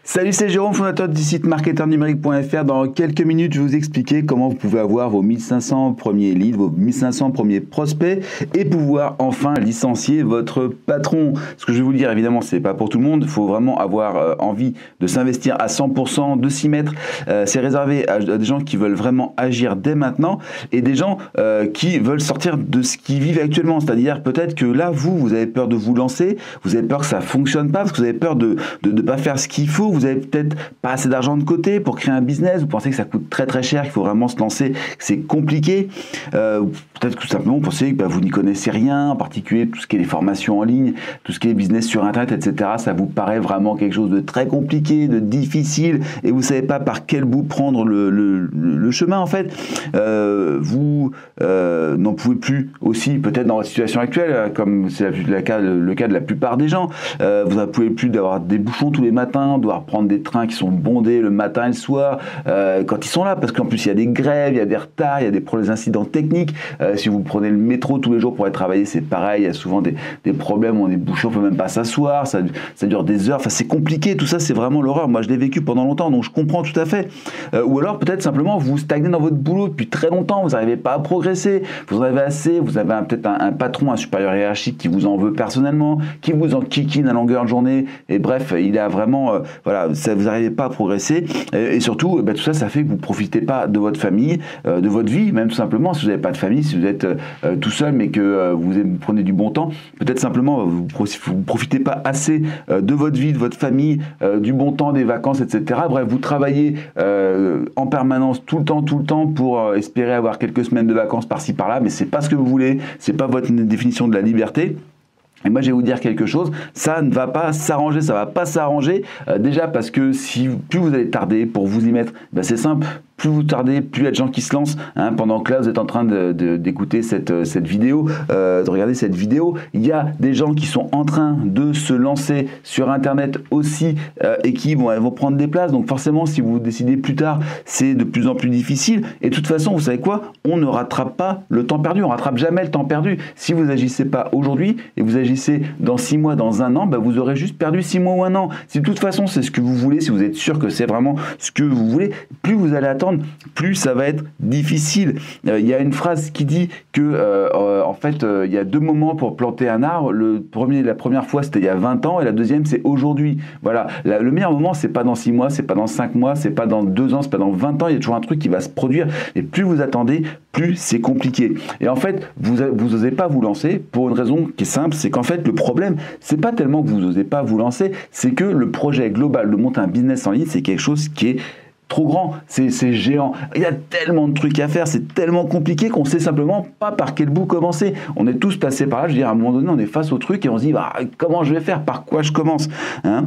Salut, c'est Jérôme, fondateur du site marketernumérique.fr. Dans quelques minutes, je vais vous expliquer comment vous pouvez avoir vos 1500 premiers leads, vos 1500 premiers prospects et pouvoir enfin licencier votre patron. Ce que je vais vous dire, évidemment, c'est pas pour tout le monde. Il faut vraiment avoir envie de s'investir à 100%, de s'y mettre. C'est réservé à des gens qui veulent vraiment agir dès maintenant et des gens qui veulent sortir de ce qu'ils vivent actuellement. C'est-à-dire peut-être que là, vous avez peur de vous lancer, vous avez peur que ça fonctionne pas, parce que vous avez peur de pas faire ce qu'il faut. Vous avez peut-être pas assez d'argent de côté pour créer un business, vous pensez que ça coûte très très cher, qu'il faut vraiment se lancer, que c'est compliqué, peut-être que tout simplement vous pensez que vous n'y connaissez rien, en particulier tout ce qui est les formations en ligne, tout ce qui est business sur internet, etc. Ça vous paraît vraiment quelque chose de très compliqué, de difficile, et vous savez pas par quel bout prendre le chemin en fait. Vous n'en pouvez plus aussi, peut-être dans votre situation actuelle, comme c'est le cas de la plupart des gens, vous n'en pouvez plus d'avoir des bouchons tous les matins, devoir prendre des trains qui sont bondés le matin et le soir quand ils sont là, parce qu'en plus il y a des grèves, il y a des retards, il y a des incidents techniques. Si vous prenez le métro tous les jours pour aller travailler, c'est pareil, il y a souvent des problèmes, on est bouchons, on peut même pas s'asseoir, ça dure des heures, enfin c'est compliqué, tout ça c'est vraiment l'horreur. Moi je l'ai vécu pendant longtemps, donc je comprends tout à fait. Ou alors peut-être simplement vous stagnez dans votre boulot depuis très longtemps, vous n'arrivez pas à progresser, vous en avez assez, vous avez peut-être un patron, un supérieur hiérarchique qui vous en veut personnellement, qui vous en kikine à longueur de journée, et bref, il a vraiment voilà, ça, vous n'arrivez pas à progresser, et surtout tout ça, ça fait que vous ne profitez pas de votre famille, de votre vie, même tout simplement. Si vous n'avez pas de famille, si vous êtes tout seul mais que vous prenez du bon temps, peut-être simplement vous ne profitez pas assez de votre vie, de votre famille, du bon temps, des vacances, etc. Bref, vous travaillez en permanence tout le temps pour espérer avoir quelques semaines de vacances par-ci par-là, mais c'est pas ce que vous voulez, c'est pas votre définition de la liberté. Et moi, je vais vous dire quelque chose, ça ne va pas s'arranger, ça va pas s'arranger, déjà parce que plus vous allez tarder pour vous y mettre, c'est simple, plus vous tardez, plus il y a de gens qui se lancent. Pendant que là, vous êtes en train d'écouter cette vidéo, de regarder cette vidéo, il y a des gens qui sont en train de se lancer sur Internet aussi et qui vont prendre des places. Donc forcément, si vous décidez plus tard, c'est de plus en plus difficile. Et de toute façon, vous savez quoi? On ne rattrape pas le temps perdu. On ne rattrape jamais le temps perdu. Si vous n'agissez pas aujourd'hui et vous agissez dans 6 mois, dans 1 an, vous aurez juste perdu 6 mois ou 1 an. Si de toute façon, c'est ce que vous voulez, si vous êtes sûr que c'est vraiment ce que vous voulez, plus vous allez attendre, plus ça va être difficile. Il y a une phrase qui dit que en fait il y a 2 moments pour planter un arbre. La première fois c'était il y a 20 ans et la deuxième c'est aujourd'hui. Voilà, le meilleur moment c'est pas dans 6 mois, c'est pas dans 5 mois, c'est pas dans 2 ans, c'est pas dans 20 ans, il y a toujours un truc qui va se produire et plus vous attendez, plus c'est compliqué. Et en fait, vous osez pas vous lancer pour une raison qui est simple, c'est qu'en fait le problème, c'est pas tellement que vous osez pas vous lancer, c'est que le projet global de monter un business en ligne, c'est quelque chose qui est trop grand, c'est géant. Il y a tellement de trucs à faire, c'est tellement compliqué qu'on sait simplement pas par quel bout commencer. On est tous passés par là, je veux dire, à un moment donné, on est face au truc et on se dit, comment je vais faire, par quoi je commence, hein?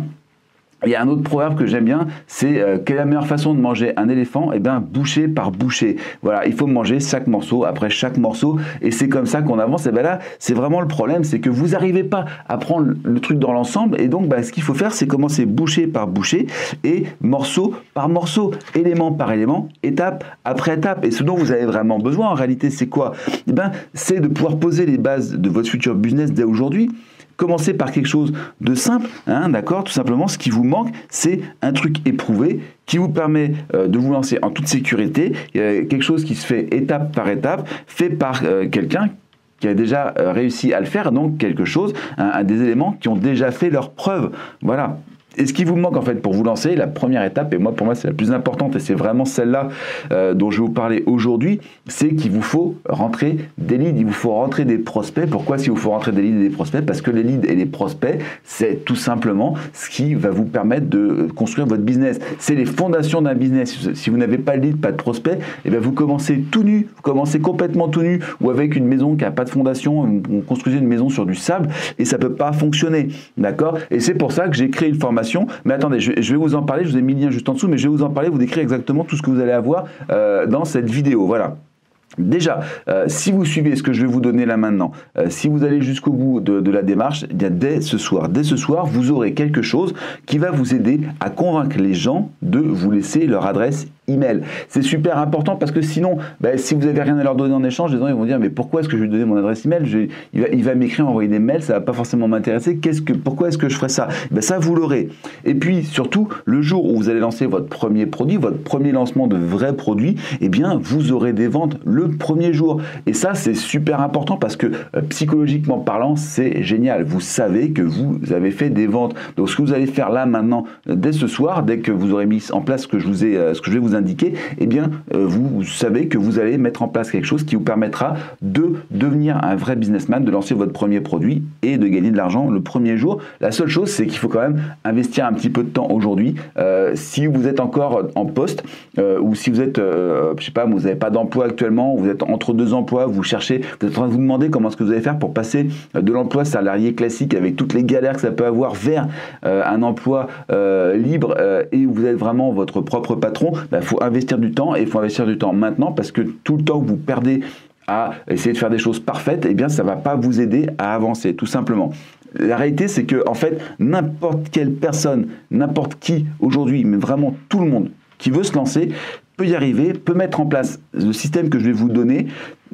Il y a un autre proverbe que j'aime bien, c'est quelle est la meilleure façon de manger un éléphant? Eh bien, bouchée par bouchée. Voilà, il faut manger chaque morceau après chaque morceau, et c'est comme ça qu'on avance. Et là, c'est vraiment le problème, c'est que vous n'arrivez pas à prendre le truc dans l'ensemble, et donc ce qu'il faut faire, c'est commencer bouchée par bouchée, et morceau par morceau, élément par élément, étape après étape. Et ce dont vous avez vraiment besoin, en réalité, c'est quoi? Eh bien, c'est de pouvoir poser les bases de votre futur business dès aujourd'hui. Commencez par quelque chose de simple, d'accord? Tout simplement, ce qui vous manque, c'est un truc éprouvé qui vous permet de vous lancer en toute sécurité, quelque chose qui se fait étape par étape, fait par quelqu'un qui a déjà réussi à le faire, donc quelque chose, des éléments qui ont déjà fait leur preuve. Voilà. Et ce qui vous manque en fait pour vous lancer, la première étape, et pour moi c'est la plus importante, et c'est vraiment celle-là dont je vais vous parler aujourd'hui, c'est qu'il vous faut rentrer des leads, il vous faut rentrer des prospects. Pourquoi s'il vous faut rentrer des leads et des prospects? Parce que les leads et les prospects, c'est tout simplement ce qui va vous permettre de construire votre business. C'est les fondations d'un business. Si vous n'avez pas de lead, pas de prospects, et bien vous commencez tout nu, vous commencez complètement tout nu, ou avec une maison qui n'a pas de fondation, vous construisez une maison sur du sable, et ça ne peut pas fonctionner, d'accord? Et c'est pour ça que j'ai créé une formation. Mais attendez, je vais vous en parler, je vous ai mis le lien juste en dessous, mais je vais vous en parler, vous décrire exactement tout ce que vous allez avoir dans cette vidéo, voilà. Déjà, si vous suivez ce que je vais vous donner là maintenant, si vous allez jusqu'au bout de la démarche, eh bien dès ce soir, vous aurez quelque chose qui va vous aider à convaincre les gens de vous laisser leur adresse email. C'est super important parce que sinon, si vous n'avez rien à leur donner en échange, les gens ils vont dire mais pourquoi est-ce que je vais lui donner mon adresse email, il va m'écrire, envoyer des mails, ça va pas forcément m'intéresser. Pourquoi est-ce que je ferais ça? Ça vous l'aurez. Et puis surtout, le jour où vous allez lancer votre premier produit, votre premier lancement de vrai produit, eh bien vous aurez des ventes le premier jour. Et ça c'est super important parce que psychologiquement parlant, c'est génial. Vous savez que vous avez fait des ventes. Donc ce que vous allez faire là maintenant, dès ce soir, dès que vous aurez mis en place ce que je vais vous indiquer, eh bien, vous savez que vous allez mettre en place quelque chose qui vous permettra de devenir un vrai businessman, de lancer votre premier produit et de gagner de l'argent le premier jour. La seule chose, c'est qu'il faut quand même investir un petit peu de temps aujourd'hui. Si vous êtes encore en poste ou si vous êtes, je sais pas, vous n'avez pas d'emploi actuellement, vous êtes entre deux emplois, vous êtes en train de vous demander comment est-ce que vous allez faire pour passer de l'emploi salarié classique avec toutes les galères que ça peut avoir vers un emploi libre et où vous êtes vraiment votre propre patron. Faut investir du temps et il faut investir du temps maintenant parce que tout le temps que vous perdez à essayer de faire des choses parfaites, eh bien ça va pas vous aider à avancer tout simplement. La réalité c'est que en fait n'importe quelle personne, n'importe qui aujourd'hui, mais vraiment tout le monde qui veut se lancer peut y arriver, peut mettre en place le système que je vais vous donner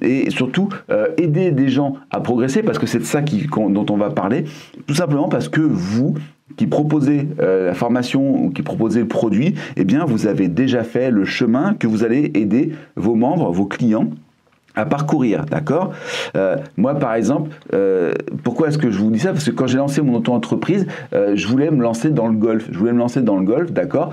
et surtout aider des gens à progresser parce que c'est de ça dont on va parler, tout simplement parce que vous qui proposez la formation ou qui proposez le produit, eh bien vous avez déjà fait le chemin que vous allez aider vos membres, vos clients à parcourir, d'accord? Moi, par exemple, pourquoi est-ce que je vous dis ça? Parce que quand j'ai lancé mon auto-entreprise, je voulais me lancer dans le golf. D'accord?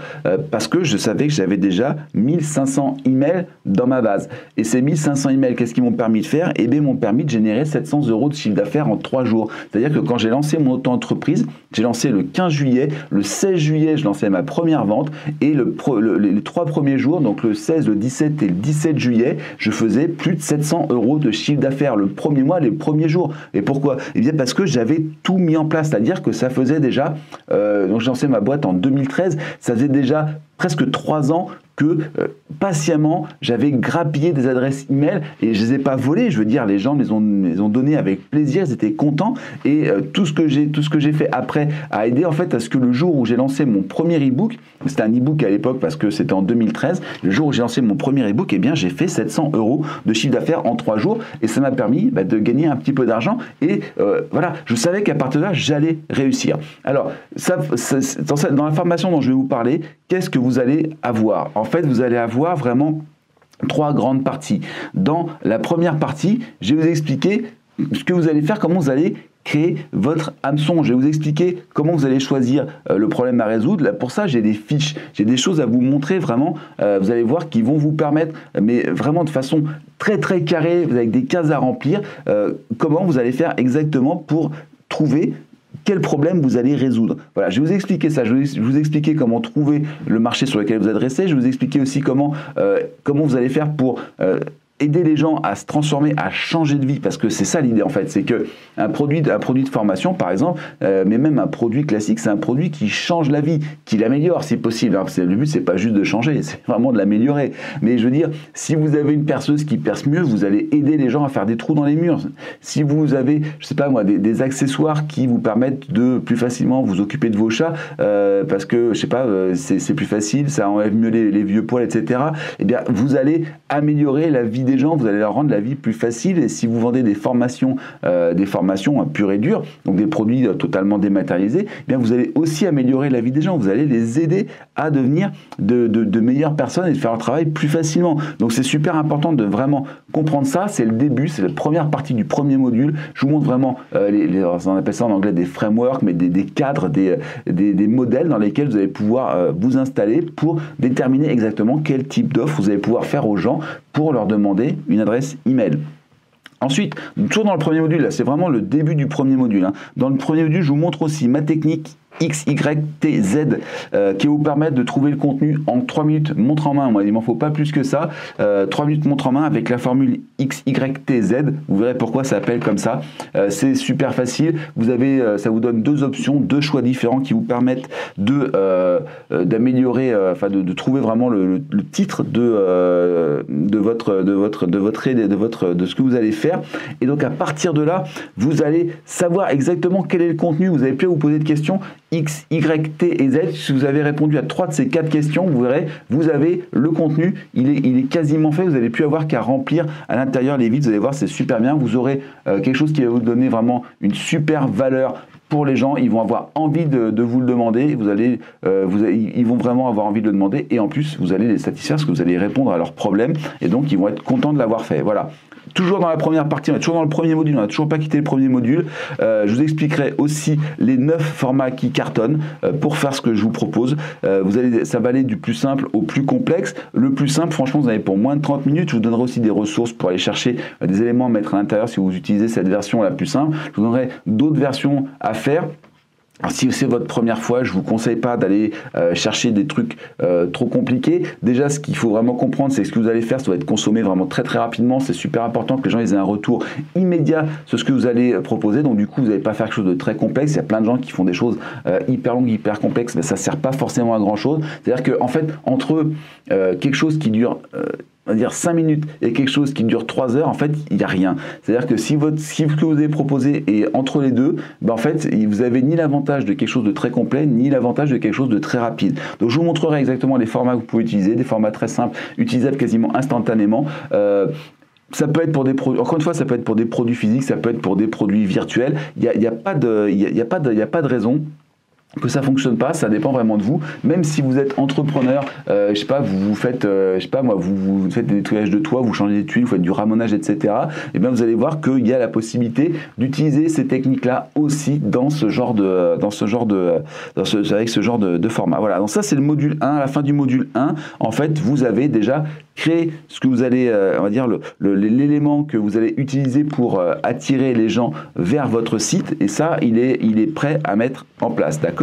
Parce que je savais que j'avais déjà 1500 emails dans ma base. Et ces 1500 emails, qu'est-ce qu'ils m'ont permis de faire? Eh bien, m'ont permis de générer 700 € de chiffre d'affaires en 3 jours. C'est-à-dire que quand j'ai lancé mon auto-entreprise, j'ai lancé le 15 juillet, le 16 juillet, je lançais ma première vente, et les 3 premiers jours, donc le 16, le 17 et le 17 juillet, je faisais plus de 700 € de chiffre d'affaires le premier mois, les premiers jours. Et pourquoi? Eh bien parce que j'avais tout mis en place, c'est-à-dire que ça faisait déjà, donc j'ai lancé ma boîte en 2013, ça faisait déjà presque 3 ans que patiemment j'avais grappillé des adresses email et je les ai pas volées. Je veux dire, les gens les ont donné avec plaisir, ils étaient contents et tout ce que j'ai fait après a aidé en fait à ce que le jour où j'ai lancé mon premier ebook, c'était un ebook à l'époque parce que c'était en 2013, le jour où j'ai lancé mon premier ebook, eh bien j'ai fait 700 € de chiffre d'affaires en 3 jours et ça m'a permis de gagner un petit peu d'argent et voilà, je savais qu'à partir de là j'allais réussir. Alors dans la formation dont je vais vous parler, qu'est-ce que vous allez avoir? En fait, vous allez avoir vraiment 3 grandes parties. Dans la première partie, je vais vous expliquer ce que vous allez faire, comment vous allez créer votre hameçon. Je vais vous expliquer comment vous allez choisir le problème à résoudre. Là, pour ça, j'ai des fiches, j'ai des choses à vous montrer vraiment. Vous allez voir qui vont vous permettre, mais vraiment de façon très très carrée, avec des cases à remplir, comment vous allez faire exactement pour trouver quel problème vous allez résoudre. Voilà, je vais vous expliquer ça, je vais vous expliquer comment trouver le marché sur lequel vous adressez, je vais vous expliquer aussi comment vous allez faire pour aider les gens à se transformer, à changer de vie, parce que c'est ça l'idée en fait, c'est que un produit de formation par exemple, mais même un produit classique, c'est un produit qui change la vie, qui l'améliore si possible. Alors, le but c'est pas juste de changer, c'est vraiment de l'améliorer. Mais je veux dire, si vous avez une perceuse qui perce mieux, vous allez aider les gens à faire des trous dans les murs. Si vous avez, je sais pas moi, des accessoires qui vous permettent de plus facilement vous occuper de vos chats, parce que je sais pas, c'est plus facile, ça enlève mieux les vieux poils, etc. Eh bien, vous allez améliorer la vie des gens, vous allez leur rendre la vie plus facile. Et si vous vendez des formations pures et dures, donc des produits totalement dématérialisés, eh bien vous allez aussi améliorer la vie des gens, vous allez les aider à devenir de meilleures personnes et de faire leur travail plus facilement. Donc c'est super important de vraiment comprendre ça, c'est le début, c'est la première partie du premier module. Je vous montre vraiment, on appelle ça en anglais des frameworks, mais des cadres, des modèles dans lesquels vous allez pouvoir vous installer pour déterminer exactement quel type d'offre vous allez pouvoir faire aux gens pour leur demander une adresse email. Ensuite, toujours dans le premier module, là c'est vraiment le début du premier module. Dans le premier module, je vous montre aussi ma technique XYTZ qui vous permettre de trouver le contenu en 3 minutes montre en main. Moi, il m'en faut pas plus que ça. 3 minutes montre en main avec la formule XYTZ. Vous verrez pourquoi ça s'appelle comme ça. C'est super facile. Vous avez, ça vous donne deux options, deux choix différents qui vous permettent d'améliorer, enfin de trouver vraiment le titre de ce que vous allez faire. Et donc à partir de là, vous allez savoir exactement quel est le contenu. Vous n'avez plus à vous poser de questions. X, Y, T et Z. Si vous avez répondu à 3 de ces 4 questions, vous verrez, vous avez le contenu, il est quasiment fait. Vous n'allez plus avoir qu'à remplir à l'intérieur les vides. Vous allez voir, c'est super bien. Vous aurez quelque chose qui va vous donner vraiment une super valeur pour les gens. Ils vont avoir envie de vous le demander. Ils vont vraiment avoir envie de le demander. Et en plus, vous allez les satisfaire parce que vous allez répondre à leurs problèmes. Et donc, ils vont être contents de l'avoir fait. Voilà. Toujours dans la première partie, on est toujours dans le premier module, on n'a toujours pas quitté le premier module. Je vous expliquerai aussi les 9 formats qui cartonnent pour faire ce que je vous propose. Ça va aller du plus simple au plus complexe. Le plus simple, franchement, vous avez pour moins de 30 minutes. Je vous donnerai aussi des ressources pour aller chercher des éléments à mettre à l'intérieur si vous utilisez cette version la plus simple. Je vous donnerai d'autres versions à faire. Alors, si c'est votre première fois, je ne vous conseille pas d'aller chercher des trucs trop compliqués. Déjà, ce qu'il faut vraiment comprendre, c'est que ce que vous allez faire, ça va être consommé vraiment très très rapidement. C'est super important que les gens aient un retour immédiat sur ce que vous allez proposer. Donc du coup, vous n'allez pas faire quelque chose de très complexe. Il y a plein de gens qui font des choses hyper longues, hyper complexes, mais ça ne sert pas forcément à grand chose. C'est-à-dire qu'en fait, entre quelque chose qui dure on va dire 5 minutes et quelque chose qui dure 3 heures, en fait, il n'y a rien. C'est-à-dire que si ce que vous avez proposé est entre les deux, ben en fait, vous avez ni l'avantage de quelque chose de très complet, ni l'avantage de quelque chose de très rapide. Donc, je vous montrerai exactement les formats que vous pouvez utiliser, des formats très simples, utilisables quasiment instantanément. Ça peut être pour des produits, encore une fois, ça peut être pour des produits physiques, ça peut être pour des produits virtuels. Il n'y a pas de raison que ça fonctionne pas, ça dépend vraiment de vous. Même si vous êtes entrepreneur, je sais pas, vous faites, vous faites des nettoyages de toit, vous changez des tuiles, vous faites du ramonage, etc. Et bien vous allez voir qu'il y a la possibilité d'utiliser ces techniques-là aussi avec ce genre de format. Voilà. Donc ça c'est le module 1. À la fin du module 1, en fait, vous avez déjà créé ce que vous allez, on va dire l'élément que vous allez utiliser pour attirer les gens vers votre site. Et ça, il est prêt à mettre en place. D'accord ?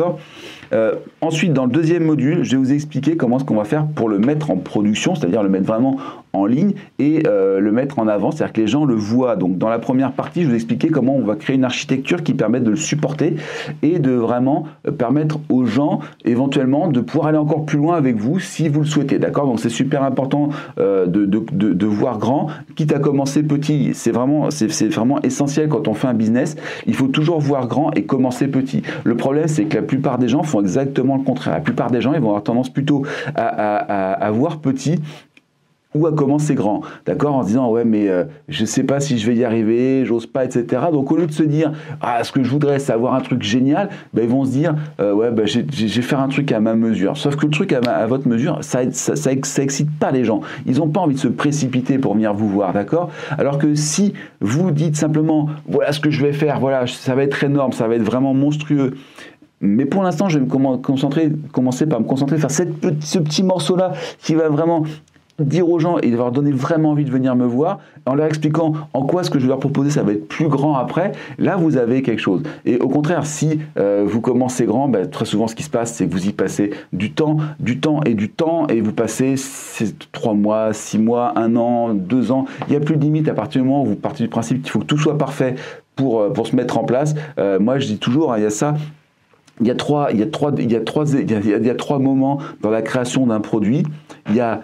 Ensuite, dans le deuxième module, je vais vous expliquer comment est-ce qu'on va faire pour le mettre en production, c'est-à-dire le mettre vraiment en ligne et le mettre en avant, c'est-à-dire que les gens le voient. Donc dans la première partie, je vais vous expliquer comment on va créer une architecture qui permette de le supporter et de vraiment permettre aux gens éventuellement de pouvoir aller encore plus loin avec vous si vous le souhaitez. D'accord ? Donc c'est super important de voir grand, quitte à commencer petit. C'est vraiment essentiel quand on fait un business. Il faut toujours voir grand et commencer petit. Le problème, c'est que la plupart des gens font exactement le contraire. La plupart des gens, ils vont avoir tendance plutôt à voir petit ou à commencer grand, d'accord, en se disant ouais mais je sais pas si je vais y arriver, j'ose pas, etc. Donc au lieu de se dire ce que je voudrais c'est avoir un truc génial, ben, ils vont se dire ouais ben, je vais faire un truc à ma mesure. Sauf que le truc à votre mesure, ça excite pas les gens. Ils n'ont pas envie de se précipiter pour venir vous voir, d'accord. Alors que si vous dites simplement voilà ce que je vais faire, voilà ça va être énorme, ça va être vraiment monstrueux. Mais pour l'instant, je vais commencer par me concentrer, faire ce petit morceau-là qui va vraiment dire aux gens et leur donner vraiment envie de venir me voir, en leur expliquant en quoi ce que je vais leur proposer, ça va être plus grand après. Là, vous avez quelque chose. Et au contraire, si vous commencez grand, très souvent, ce qui se passe, c'est que vous y passez du temps, et vous passez 3 mois, 6 mois, 1 an, 2 ans. Il n'y a plus de limite à partir du moment où vous partez du principe qu'il faut que tout soit parfait pour se mettre en place. Moi, je dis toujours, il y a ça. Il y a trois moments dans la création d'un produit. Il y a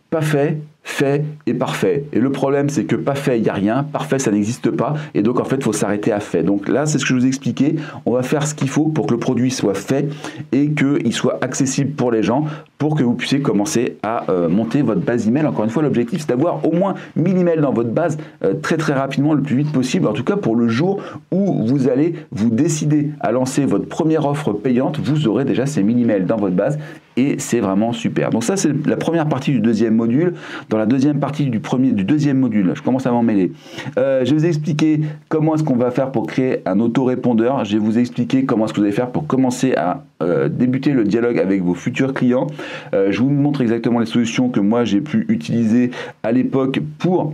pas fait, fait et parfait. Et le problème, c'est que pas fait, il n'y a rien. Parfait, ça n'existe pas. Et donc, en fait, il faut s'arrêter à fait. Donc là, c'est ce que je vous ai expliqué. On va faire ce qu'il faut pour que le produit soit fait et qu'il soit accessible pour les gens, pour que vous puissiez commencer à monter votre base email. Encore une fois, l'objectif, c'est d'avoir au moins 1000 emails dans votre base très très rapidement, le plus vite possible. En tout cas, pour le jour où vous allez vous décider à lancer votre première offre payante, vous aurez déjà ces 1000 emails dans votre base et c'est vraiment super. Donc ça, c'est la première partie du deuxième module. Dans la deuxième partie du deuxième module, je commence à m'en mêler. Je vais vous expliquer comment est-ce qu'on va faire pour créer un autorépondeur. Je vais vous expliquer comment est-ce que vous allez faire pour commencer à débuter le dialogue avec vos futurs clients. Je vous montre exactement les solutions que moi j'ai pu utiliser à l'époque pour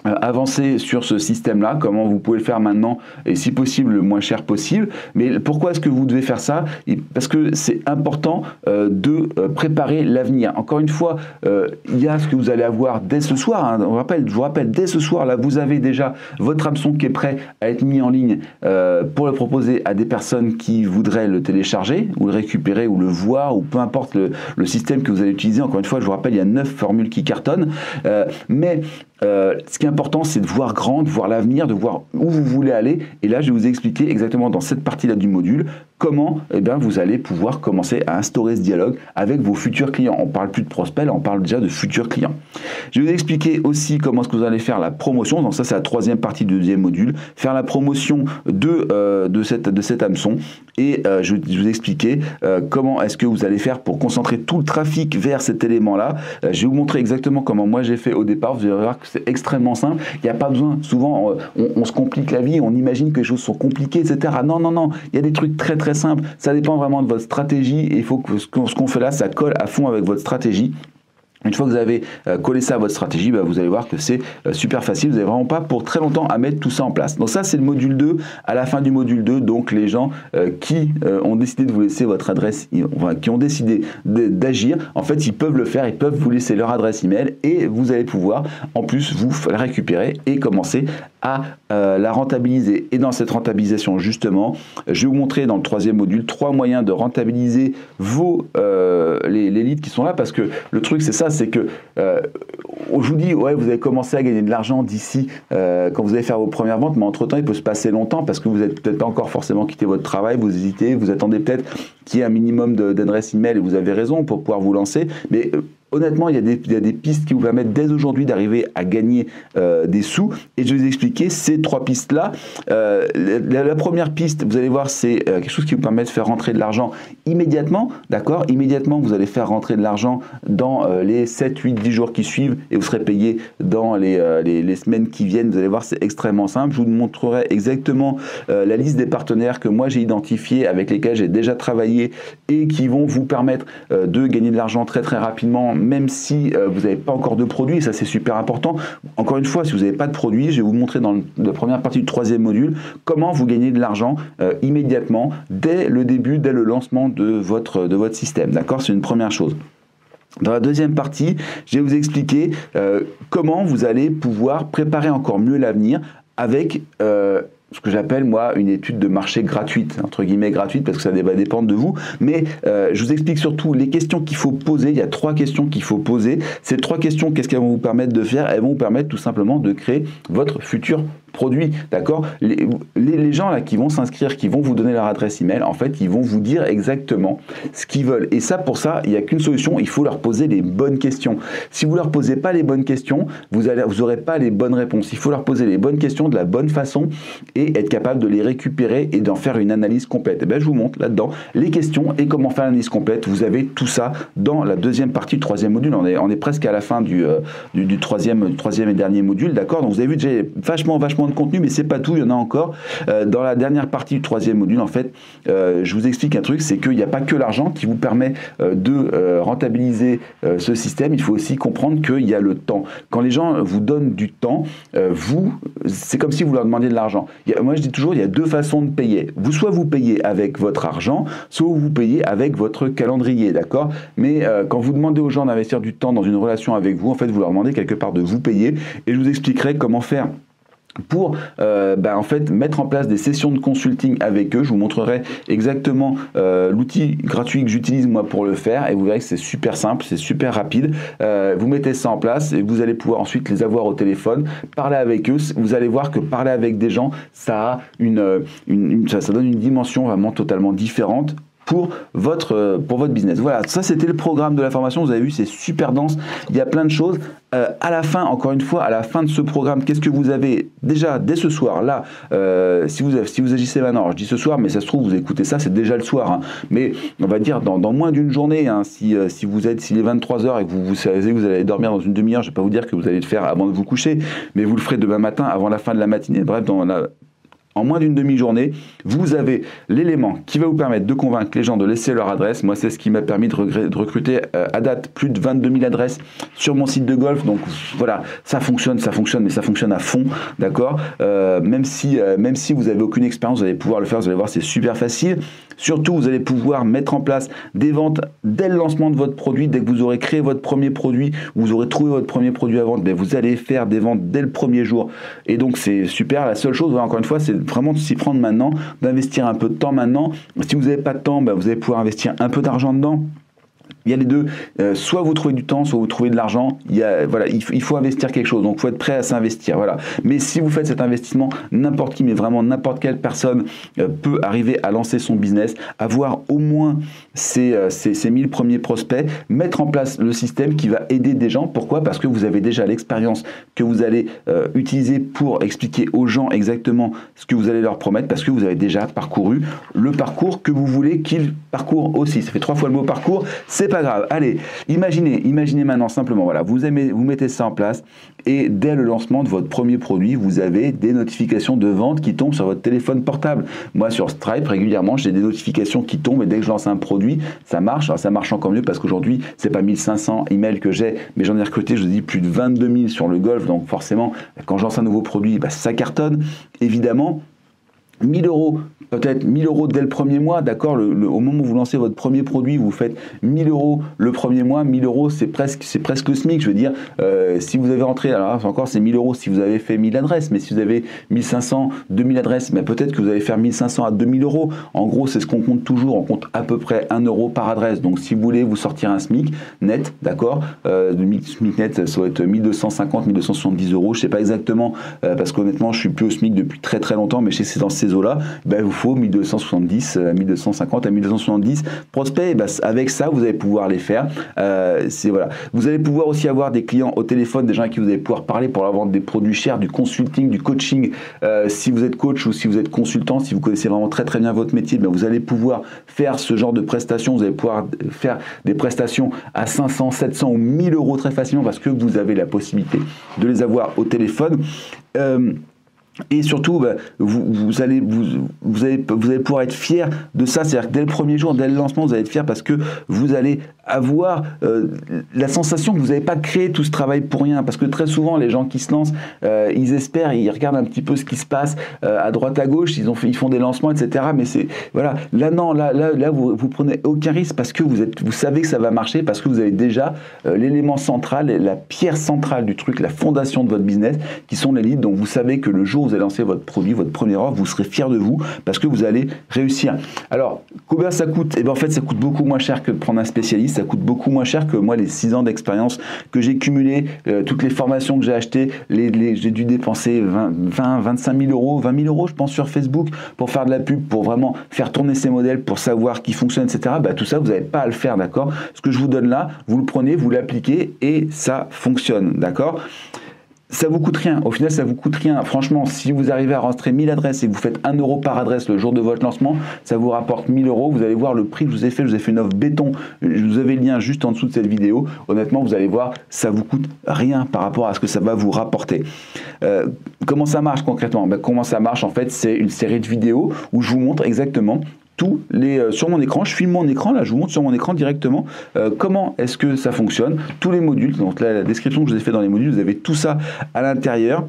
avancer sur ce système-là, comment vous pouvez le faire maintenant et si possible le moins cher possible. Mais pourquoi est-ce que vous devez faire ça? Parce que c'est important de préparer l'avenir. Encore une fois, il y a ce que vous allez avoir dès ce soir. Hein. Je vous rappelle, dès ce soir, là, vous avez déjà votre hameçon qui est prêt à être mis en ligne pour le proposer à des personnes qui voudraient le télécharger ou le récupérer ou le voir ou peu importe le système que vous allez utiliser. Encore une fois, je vous rappelle, il y a 9 formules qui cartonnent. Ce qui est important, c'est de voir grand, de voir l'avenir, de voir où vous voulez aller. Et là, je vais vous expliquer exactement dans cette partie-là du module comment vous allez pouvoir commencer à instaurer ce dialogue avec vos futurs clients. On ne parle plus de prospects, là, on parle déjà de futurs clients. Je vais vous expliquer aussi comment est-ce que vous allez faire la promotion. Donc ça, c'est la troisième partie du deuxième module. Faire la promotion de cet hameçon. Et je vais vous expliquer comment est-ce que vous allez faire pour concentrer tout le trafic vers cet élément-là. Je vais vous montrer exactement comment moi j'ai fait au départ. Vous allez voir que c'est extrêmement simple. Il n'y a pas besoin, souvent on se complique la vie, on imagine que les choses sont compliquées, etc. Non, non, non, il y a des trucs très très simples. Ça dépend vraiment de votre stratégie et il faut que ce qu'on fait là, ça colle à fond avec votre stratégie. Une fois que vous avez collé ça à votre stratégie, vous allez voir que c'est super facile. Vous n'avez vraiment pas pour très longtemps à mettre tout ça en place. Donc ça, c'est le module 2. À la fin du module 2, donc les gens qui ont décidé de vous laisser votre adresse, qui ont décidé d'agir, en fait, ils peuvent le faire. Ils peuvent vous laisser leur adresse email et vous allez pouvoir, en plus, vous la récupérer et commencer à la rentabiliser. Et dans cette rentabilisation, justement, je vais vous montrer dans le troisième module 3 moyens de rentabiliser les leads qui sont là, parce que le truc, c'est ça, c'est que je vous dis, ouais, vous allez commencer à gagner de l'argent d'ici quand vous allez faire vos premières ventes, mais entre-temps, il peut se passer longtemps parce que vous n'êtes peut-être pas encore forcément quitté votre travail, vous hésitez, vous attendez peut-être qu'il y ait un minimum d'adresse email et vous avez raison pour pouvoir vous lancer, mais honnêtement, il y a des pistes qui vous permettent dès aujourd'hui d'arriver à gagner des sous. Et je vais vous expliquer ces 3 pistes-là. La première piste, vous allez voir, c'est quelque chose qui vous permet de faire rentrer de l'argent immédiatement. D'accord? Immédiatement, vous allez faire rentrer de l'argent dans les 7, 8, 10 jours qui suivent et vous serez payé dans les semaines qui viennent. Vous allez voir, c'est extrêmement simple. Je vous montrerai exactement la liste des partenaires que moi j'ai identifiés, avec lesquels j'ai déjà travaillé et qui vont vous permettre de gagner de l'argent très très rapidement, même si vous n'avez pas encore de produit. Ça, c'est super important. Encore une fois, si vous n'avez pas de produit, je vais vous montrer dans la première partie du troisième module comment vous gagnez de l'argent immédiatement dès le début, dès le lancement de votre système. D'accord? C'est une première chose. Dans la deuxième partie, je vais vous expliquer comment vous allez pouvoir préparer encore mieux l'avenir avec ce que j'appelle moi une étude de marché gratuite, entre guillemets gratuite, parce que ça va dépendre de vous, mais je vous explique surtout les questions qu'il faut poser. Il y a 3 questions qu'il faut poser. Ces 3 questions, qu'est-ce qu'elles vont vous permettre de faire? Elles vont vous permettre tout simplement de créer votre futur produit, d'accord? Les gens là qui vont s'inscrire, qui vont vous donner leur adresse email, en fait, ils vont vous dire exactement ce qu'ils veulent. Et ça, pour ça, il n'y a qu'une solution, il faut leur poser les bonnes questions. Si vous ne leur posez pas les bonnes questions, vous n'aurez pas les bonnes réponses. Il faut leur poser les bonnes questions de la bonne façon et être capable de les récupérer et d'en faire une analyse complète. Et bien, je vous montre là-dedans les questions et comment faire l'analyse complète. Vous avez tout ça dans la deuxième partie du troisième module. On est presque à la fin du troisième et dernier module, d'accord? Donc, vous avez vu, j'ai vachement de contenu, mais c'est pas tout, il y en a encore. Dans la dernière partie du troisième module, en fait, je vous explique un truc, c'est qu'il n'y a pas que l'argent qui vous permet de rentabiliser ce système. Il faut aussi comprendre qu'il y a le temps. Quand les gens vous donnent du temps, c'est comme si vous leur demandiez de l'argent. Moi, je dis toujours, il y a 2 façons de payer. Soit vous payez avec votre argent, soit vous payez avec votre calendrier, d'accord? Mais quand vous demandez aux gens d'investir du temps dans une relation avec vous, en fait, vous leur demandez quelque part de vous payer, et je vous expliquerai comment faire pour en fait mettre en place des sessions de consulting avec eux. Je vous montrerai exactement l'outil gratuit que j'utilise moi pour le faire et vous verrez que c'est super simple, c'est super rapide. Vous mettez ça en place et vous allez pouvoir ensuite les avoir au téléphone, parler avec eux. Vous allez voir que parler avec des gens, ça donne une dimension vraiment totalement différente pour votre business. Voilà, ça c'était le programme de la formation. Vous avez vu, c'est super dense, il y a plein de choses. À la fin, encore une fois, à la fin de ce programme, qu'est-ce que vous avez déjà dès ce soir là, si vous agissez maintenant, alors je dis ce soir, mais ça se trouve vous écoutez ça, c'est déjà le soir, hein, mais on va dire dans moins d'une journée, hein, s'il est 23h et que vous savez que vous allez dormir dans une demi-heure, je ne vais pas vous dire que vous allez le faire avant de vous coucher, mais vous le ferez demain matin avant la fin de la matinée, bref, En moins d'une demi-journée, vous avez l'élément qui va vous permettre de convaincre les gens de laisser leur adresse. Moi, c'est ce qui m'a permis de recruter à date plus de 22 000 adresses sur mon site de golf. Donc voilà, ça fonctionne, mais ça fonctionne à fond, d'accord. Même si vous avez aucune expérience, vous allez pouvoir le faire. Vous allez voir, c'est super facile. Surtout, vous allez pouvoir mettre en place des ventes dès le lancement de votre produit. Dès que vous aurez créé votre premier produit, vous aurez trouvé votre premier produit à vendre, ben vous allez faire des ventes dès le premier jour. Et donc, c'est super. La seule chose, encore une fois, c'est vraiment de s'y prendre maintenant, d'investir un peu de temps maintenant. Si vous n'avez pas de temps, ben vous allez pouvoir investir un peu d'argent dedans. Il y a les deux, soit vous trouvez du temps, soit vous trouvez de l'argent. Voilà, il faut investir quelque chose, donc il faut être prêt à s'investir. Voilà. Mais si vous faites cet investissement, n'importe qui, mais vraiment n'importe quelle personne peut arriver à lancer son business, avoir au moins ces 1000 premiers prospects, mettre en place le système qui va aider des gens. Pourquoi? Parce que vous avez déjà l'expérience que vous allez utiliser pour expliquer aux gens exactement ce que vous allez leur promettre, parce que vous avez déjà parcouru le parcours que vous voulez qu'ils parcourent aussi. Ça fait 3 fois le mot parcours, c'est pas grave. Allez, imaginez maintenant simplement, voilà, vous mettez ça en place et dès le lancement de votre premier produit, vous avez des notifications de vente qui tombent sur votre téléphone portable. Moi, sur Stripe, régulièrement, j'ai des notifications qui tombent et dès que je lance un produit, ça marche. Alors, ça marche encore mieux parce qu'aujourd'hui, c'est pas 1500 emails que j'ai, mais j'en ai recruté, je vous dis, plus de 22 000 sur le golf. Donc, forcément, quand je lance un nouveau produit, bah, ça cartonne, évidemment. 1000 euros, peut-être 1000 euros dès le premier mois, d'accord, au moment où vous lancez votre premier produit, vous faites 1000 euros le premier mois, 1000 euros c'est presque le SMIC, je veux dire, si vous avez rentré, alors encore c'est 1000 euros si vous avez fait 1000 adresses, mais si vous avez 1500, 2000 adresses, mais peut-être que vous allez faire 1500 à 2000 euros, en gros c'est ce qu'on compte toujours, on compte à peu près 1 euro par adresse, donc si vous voulez vous sortir un SMIC net, d'accord, SMIC net ça va être 1250, 1270 euros, je sais pas exactement, parce qu'honnêtement je suis plus au SMIC depuis très très longtemps, mais je sais que c'est dans ces eaux-là, ben, il vous faut 1270, 1250 à 1270 prospects. Ben, avec ça, vous allez pouvoir les faire. Voilà. Vous allez pouvoir aussi avoir des clients au téléphone, des gens à qui vous allez pouvoir parler pour leur vendre des produits chers, du consulting, du coaching. Si vous êtes coach ou si vous êtes consultant, si vous connaissez vraiment très très bien votre métier, ben, vous allez pouvoir faire ce genre de prestations. Vous allez pouvoir faire des prestations à 500, 700 ou 1000 euros très facilement parce que vous avez la possibilité de les avoir au téléphone. Et surtout, bah, vous allez pouvoir être fier de ça. C'est-à-dire que dès le premier jour, dès le lancement, vous allez être fier parce que vous allez avoir la sensation que vous n'avez pas créé tout ce travail pour rien. Parce que très souvent, les gens qui se lancent, ils espèrent, ils regardent un petit peu ce qui se passe à droite, à gauche, ils font des lancements, etc. Mais c'est voilà. Là, non, là, vous prenez aucun risque parce que vous savez que ça va marcher, parce que vous avez déjà l'élément central, la pierre centrale du truc, la fondation de votre business, qui sont les leads. Donc vous savez que le jour où vous allez lancer votre produit, votre première offre, vous serez fier de vous parce que vous allez réussir. Alors, combien ça coûte? Eh bien, en fait, ça coûte beaucoup moins cher que de prendre un spécialiste. Ça coûte beaucoup moins cher que moi, les 6 ans d'expérience que j'ai cumulé, toutes les formations que j'ai achetées, j'ai dû dépenser 25 000 euros, 20 000 euros, je pense, sur Facebook pour faire de la pub, pour vraiment faire tourner ces modèles, pour savoir qui fonctionne, etc. Bah, tout ça, vous n'avez pas à le faire, d'accord? Ce que je vous donne là, vous le prenez, vous l'appliquez et ça fonctionne, d'accord? Ça vous coûte rien. Au final, ça vous coûte rien. Franchement, si vous arrivez à rentrer 1000 adresses et que vous faites 1 euro par adresse le jour de votre lancement, ça vous rapporte 1000 euros. Vous allez voir le prix que je vous ai fait. Je vous ai fait une offre béton. Je vous avais le lien juste en dessous de cette vidéo. Honnêtement, vous allez voir, ça vous coûte rien par rapport à ce que ça va vous rapporter. Comment ça marche concrètement? Comment ça marche, en fait, c'est une série de vidéos où je vous montre exactement sur mon écran, je filme mon écran, là je vous montre sur mon écran directement comment est-ce que ça fonctionne, tous les modules, donc là la description que je vous ai fait dans les modules, vous avez tout ça à l'intérieur.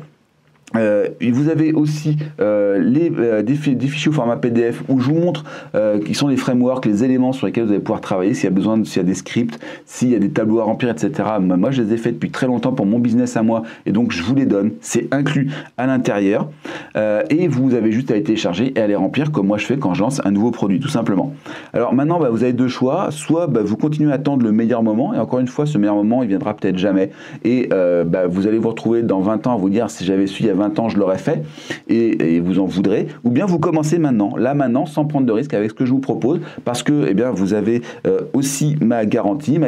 Vous avez aussi des fichiers au format PDF où je vous montre qui sont les frameworks, les éléments sur lesquels vous allez pouvoir travailler, s'il y a des scripts, s'il y a des tableaux à remplir, etc. Moi, je les ai faits depuis très longtemps pour mon business à moi et donc je vous les donne. C'est inclus à l'intérieur et vous avez juste à les télécharger et à les remplir comme moi je fais quand je lance un nouveau produit, tout simplement. Alors maintenant, vous avez deux choix. Soit vous continuez à attendre le meilleur moment et encore une fois, ce meilleur moment, il viendra peut-être jamais et vous allez vous retrouver dans 20 ans à vous dire si j'avais su il y a 20 ans, je l'aurais fait et vous en voudrez. Ou bien vous commencez maintenant, sans prendre de risque avec ce que je vous propose parce que vous avez aussi ma garantie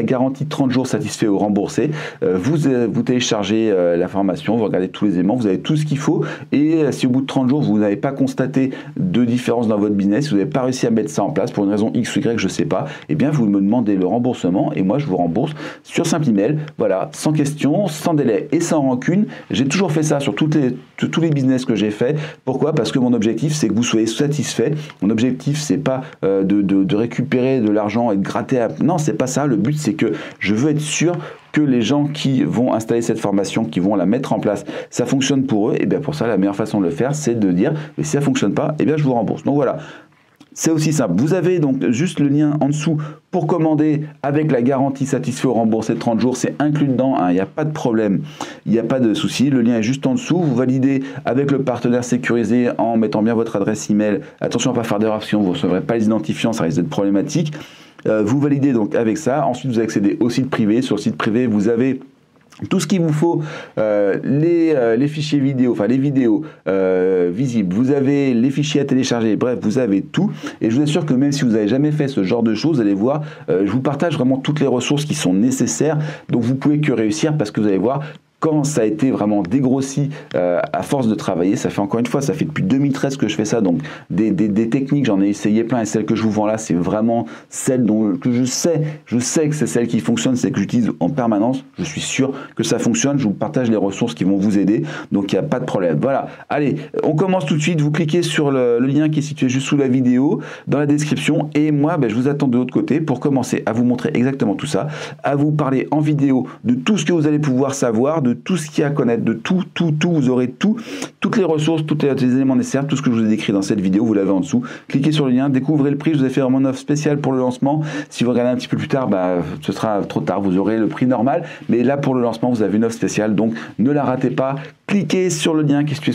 30 jours satisfait ou remboursé. Vous téléchargez la formation, vous regardez tous les éléments, vous avez tout ce qu'il faut et si au bout de 30 jours vous n'avez pas constaté de différence dans votre business, si vous n'avez pas réussi à mettre ça en place pour une raison X ou Y, je ne sais pas, vous me demandez le remboursement et moi je vous rembourse sur simple email, voilà, sans question, sans délai et sans rancune. J'ai toujours fait ça sur toutes tous les business que j'ai fait. Pourquoi? Parce que mon objectif, c'est que vous soyez satisfait. Mon objectif, c'est pas de récupérer de l'argent et de gratter. Non, c'est pas ça. Le but, c'est que je veux être sûr que les gens qui vont installer cette formation, qui vont la mettre en place, ça fonctionne pour eux. Et bien pour ça, la meilleure façon de le faire, c'est de dire, mais si ça fonctionne pas, et bien je vous rembourse. Donc voilà. C'est aussi simple. Vous avez donc juste le lien en dessous pour commander avec la garantie satisfait ou remboursé de 30 jours. C'est inclus dedans, hein, il n'y a pas de problème, il n'y a pas de souci. Le lien est juste en dessous. Vous validez avec le partenaire sécurisé en mettant bien votre adresse email. Attention à ne pas faire d'erreur, sinon vous ne recevrez pas les identifiants, ça risque d'être problématique. Vous validez donc avec ça. Ensuite, vous accédez au site privé. Sur le site privé, vous avez tout ce qu'il vous faut, les fichiers vidéo, enfin les vidéos visibles, vous avez les fichiers à télécharger, bref, vous avez tout. Et je vous assure que même si vous n'avez jamais fait ce genre de choses, vous allez voir, je vous partage vraiment toutes les ressources qui sont nécessaires. Donc vous pouvez que réussir parce que vous allez voir, quand ça a été vraiment dégrossi à force de travailler, ça fait encore une fois, ça fait depuis 2013 que je fais ça, donc des techniques, j'en ai essayé plein et celle que je vous vends là, c'est vraiment celle que je sais que c'est celle qui fonctionne, c'est que j'utilise en permanence, je suis sûr que ça fonctionne, je vous partage les ressources qui vont vous aider, donc il n'y a pas de problème. Voilà, allez, on commence tout de suite, vous cliquez sur le lien qui est situé juste sous la vidéo, dans la description, et moi, je vous attends de l'autre côté pour commencer à vous montrer exactement tout ça, à vous parler en vidéo de tout ce que vous allez pouvoir savoir, de tout ce qu'il y a à connaître, de tout, vous aurez toutes les ressources, tous les éléments nécessaires, tout ce que je vous ai décrit dans cette vidéo, vous l'avez en dessous. Cliquez sur le lien, découvrez le prix, je vous ai fait vraiment une offre spéciale pour le lancement. Si vous regardez un petit peu plus tard, ce sera trop tard, vous aurez le prix normal, mais là pour le lancement, vous avez une offre spéciale, donc ne la ratez pas. Cliquez sur le lien qui est sous